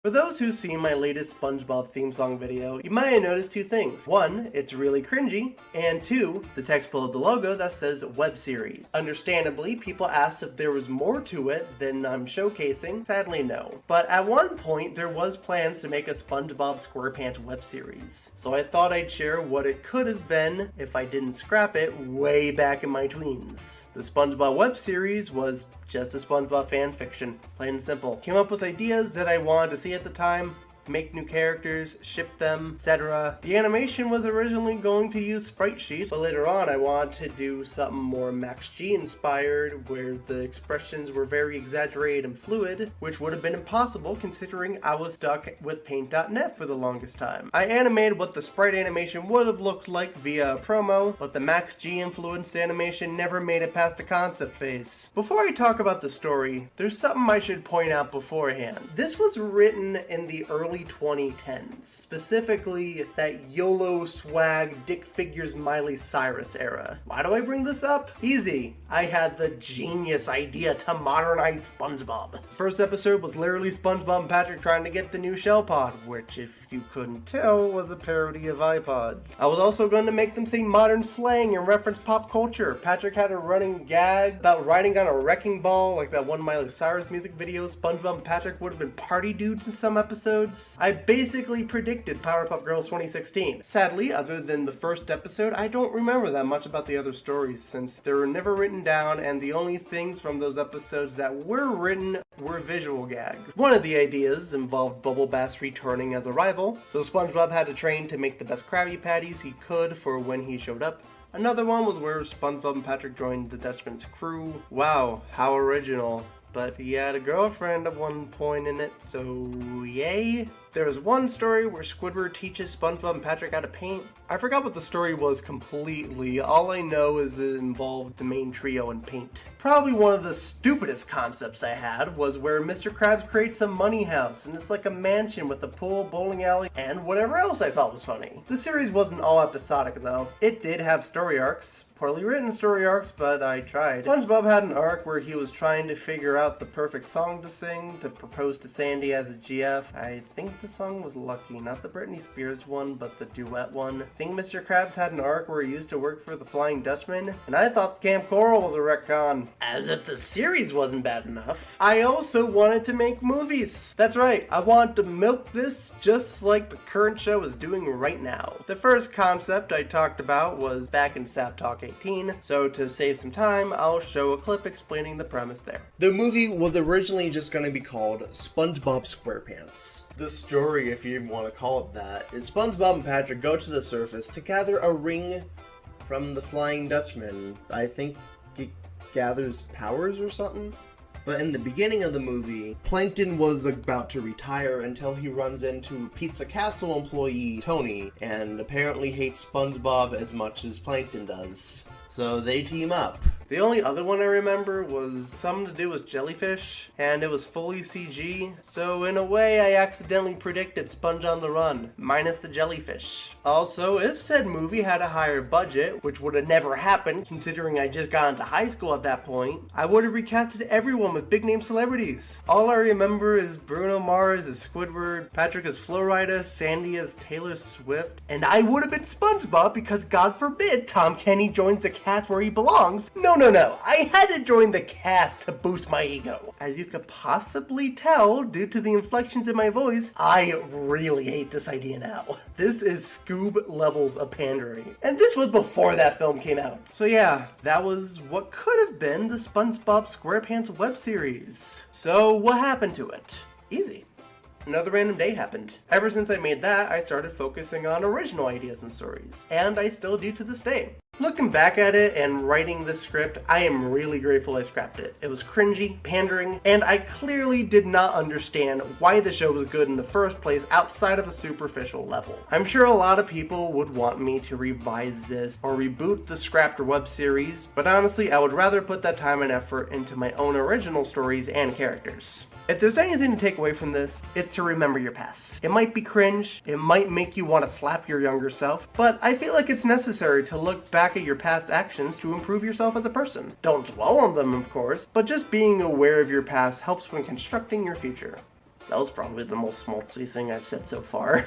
For those who've seen my latest SpongeBob theme song video, you might have noticed two things. One, it's really cringy, and two, the text below the logo that says web series. Understandably, people asked if there was more to it than I'm showcasing. Sadly, no. But at one point, there was plans to make a SpongeBob SquarePants web series. So I thought I'd share what it could have been if I didn't scrap it way back in my tweens. The SpongeBob web series was just a SpongeBob fan fiction, plain and simple. Came up with ideas that I wanted to see at the time, make new characters, ship them, etc. The animation was originally going to use sprite sheets, but later on I wanted to do something more Max G inspired, where the expressions were very exaggerated and fluid, which would have been impossible considering I was stuck with paint.net for the longest time. I animated what the sprite animation would have looked like via a promo, but the Max G influenced animation never made it past the concept phase. Before I talk about the story, there's something I should point out beforehand. This was written in the early 2010s, specifically that YOLO swag Dick Figures Miley Cyrus era. Why do I bring this up? Easy. I had the genius idea to modernize SpongeBob. First episode was literally SpongeBob and Patrick trying to get the new shell pod, which if you couldn't tell was a parody of iPods. I was also going to make them say modern slang and reference pop culture. Patrick had a running gag about riding on a wrecking ball like that one Miley Cyrus music video. SpongeBob and Patrick would have been party dudes in some episodes. I basically predicted Powerpuff Girls 2016. Sadly, other than the first episode, I don't remember that much about the other stories since they were never written down, and the only things from those episodes that were written were visual gags. One of the ideas involved Bubble Bass returning as a rival, so SpongeBob had to train to make the best Krabby Patties he could for when he showed up. Another one was where SpongeBob and Patrick joined the Dutchman's crew. Wow, how original. But he had a girlfriend at one point in it, so yay. There was one story where Squidward teaches SpongeBob and Patrick how to paint. I forgot what the story was completely. All I know is it involved the main trio in paint. Probably one of the stupidest concepts I had was where Mr. Krabs creates a money house, and it's like a mansion with a pool, bowling alley, and whatever else I thought was funny. The series wasn't all episodic though. It did have story arcs. Poorly written story arcs, but I tried. SpongeBob had an arc where he was trying to figure out the perfect song to sing to propose to Sandy as a GF. I think the song was Lucky, not the Britney Spears one, but the duet one. I think Mr. Krabs had an arc where he used to work for the Flying Dutchman, and I thought Camp Coral was a retcon. As if the series wasn't bad enough. I also wanted to make movies. That's right, I wanted to milk this just like the current show is doing right now. The first concept I talked about was back in Sab Talk 18, so to save some time, I'll show a clip explaining the premise there. The movie was originally just going to be called SpongeBob SquarePants. The story, if you even want to call it that, is SpongeBob and Patrick go to the surface to gather a ring from the Flying Dutchman. I think it gathers powers or something? But in the beginning of the movie, Plankton was about to retire until he runs into Pizza Castle employee Tony, and apparently hates SpongeBob as much as Plankton does. So they team up. The only other one I remember was something to do with jellyfish, and it was fully CG, so in a way I accidentally predicted Sponge on the Run, minus the jellyfish. Also, if said movie had a higher budget, which would have never happened considering I just got into high school at that point, I would have recasted everyone with big name celebrities. All I remember is Bruno Mars as Squidward, Patrick as Florida, Sandy as Taylor Swift, and I would have been SpongeBob because God forbid Tom Kenny joins the cast where he belongs. No, I had to join the cast to boost my ego. As you could possibly tell due to the inflections in my voice, I really hate this idea now. This is Scoob levels of pandering. And this was before that film came out. So yeah, that was what could have been the SpongeBob SquarePants web series. So what happened to it? Easy. Another random day happened. Ever since I made that, I started focusing on original ideas and stories, and I still do to this day. Looking back at it and writing this script, I am really grateful I scrapped it. It was cringy, pandering, and I clearly did not understand why the show was good in the first place outside of a superficial level. I'm sure a lot of people would want me to revise this or reboot the scrapped web series, but honestly, I would rather put that time and effort into my own original stories and characters. If there's anything to take away from this, it's to remember your past. It might be cringe, it might make you want to slap your younger self, but I feel like it's necessary to look back at your past actions to improve yourself as a person. Don't dwell on them, of course, but just being aware of your past helps when constructing your future. That was probably the most schmaltzy thing I've said so far.